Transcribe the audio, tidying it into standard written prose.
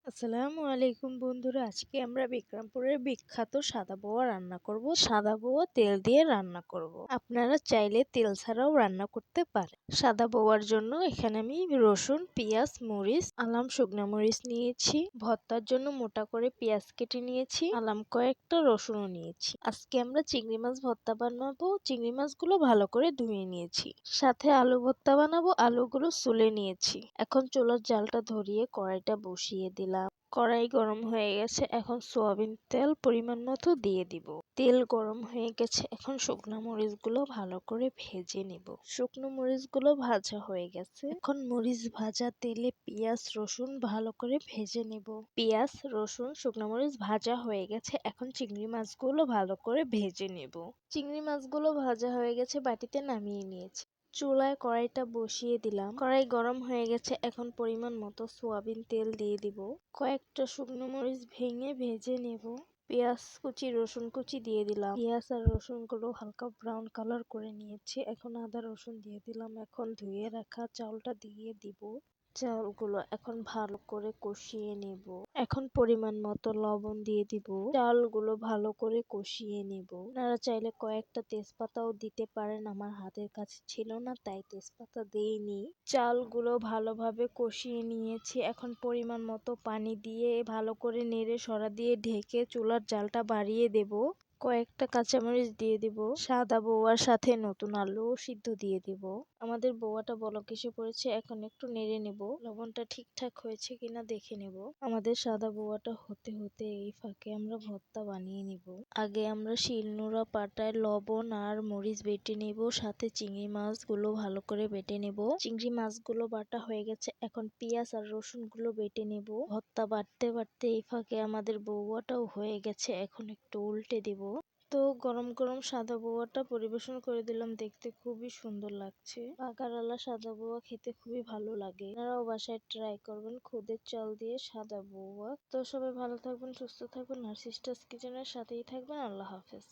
আসসালামু আলাইকুম বন্ধুরা, আজকে আমরা বিক্রমপুরের বিখ্যাত সাদা পোয়া রান্না করব। সাদা পোয়া তেল দিয়ে রান্না করব। আপনারা চাইলে তেল ছাড়াও রান্না করতে পারেন। সাদা পোয়ার জন্য এখানে আমি রসুন, পেঁয়াজ, মরিচ, আলাম, শুকনো মরিচ নিয়েছি। ভর্তার জন্য মোটা করে পেঁয়াজ কেটে নিয়েছি, আলাম কয়েকটা, রসুনও নিয়েছি। আজকে আমরা চিংড়ি মাছ ভর্তা বানাবো। চিংড়ি মাছগুলো ভালো করে ধুয়ে নিয়েছি। সাথে আলু ভর্তা বানাবো, আলুগুলো সুলে নিয়েছি। এখন চুলার জালটা ধরিয়ে কড়াইটা বসিয়ে দিলাম। কড়াই গরম হয়ে গেছে, এখন সয়াবিন তেল পরিমাণ মতো দিয়ে দিব। তেল গরম হয়ে গেছে, এখন শুকনো মরিচগুলো ভালো করে ভেজে নিব। শুকনো মরিচগুলো ভাজা হয়ে গেছে, এখন মরিচ ভাজা তেলে পেঁয়াজ, রসুন ভালো করে ভেজে নিব। পেঁয়াজ, রসুন, শুকনো মরিচ ভাজা হয়ে গেছে, এখন চিংড়ি মাছগুলো ভালো করে ভেজে নিব। চিংড়ি মাছগুলো ভাজা হয়ে গেছে, বাটিতে নামিয়ে নিয়েছি। চুলায় কড়াইটা বসিয়ে দিলাম। কড়াই গরম হয়ে গেছে, এখন পরিমাণ মতো সয়াবিন তেল দিয়ে দিব। কয়েকটা শুকনো মরিচ ভেঙে ভেজে নেব। পেঁয়াজ কুচি, রসুন কুচি দিয়ে দিলাম। পেঁয়াজ আর রসুন গুলো হালকা ব্রাউন কালার করে নিয়েছি, এখন আদা রসুন দিয়ে দিলাম। এখন ধুয়ে রাখা চাউলটা দিয়ে দিব। চাউলগুলো এখন ভালো করে কষিয়ে নেব। এখন পরিমাণ মতো লবণ দিয়ে দিব। চালগুলো ভালো করে কষিয়ে নেব। আপনারা চাইলে কয়েকটা তেজপাতাও দিতে পারেন, আমার হাতের কাছে ছিল না তাই তেজপাতা দেইনি। চালগুলো ভালোভাবে কষিয়ে নিয়েছি, এখন পরিমাণ মতো পানি দিয়ে ভালো করে নেড়ে সরা দিয়ে ঢেকে চুলার জালটা বাড়িয়ে দেব। কয়েকটা কাঁচামরিচ দিয়ে দিব। সাদা বউয়ার সাথে নতুন আলু সিদ্ধ দিয়ে দিব। আমাদের বউয়াটা বলক এসে পড়েছে, এখন একটু নেড়ে নেব। লবণটা ঠিকঠাক হয়েছে কিনা দেখে নেব। আমাদের সাদা বউয়াটা হতে হতে এই ফাঁকে আমরা ভর্তা বানিয়ে নিব। আগে আমরা শিলনোড়া পাটায় লবণ আর মরিচ বেটে নেব, সাথে চিংড়ি মাছগুলো ভালো করে বেটে নেব। চিংড়ি মাছগুলো বাটা হয়ে গেছে, এখন পেঁয়াজ আর রসুন গুলো বেটে নেব। ভর্তা বাটতে বাটতে এই ফাঁকে আমাদের বউয়াটাও হয়ে গেছে, এখন একটু উল্টে দেব। তো গরম গরম সাদা বউয়াটা পরিবেশন করে দিলাম, দেখতে খুবই সুন্দর লাগছে। বাগারালা সাদা বউয়া খেতে খুবই ভালো লাগে, আপনারাও বাসায় ট্রাই করবেন খুদের চাল দিয়ে সাদা বউয়া। তো সবাই ভালো থাকবেন, সুস্থ থাকবেন আর সিস্টার্স কিচেনের সাথেই থাকবেন। আল্লাহ হাফেজ।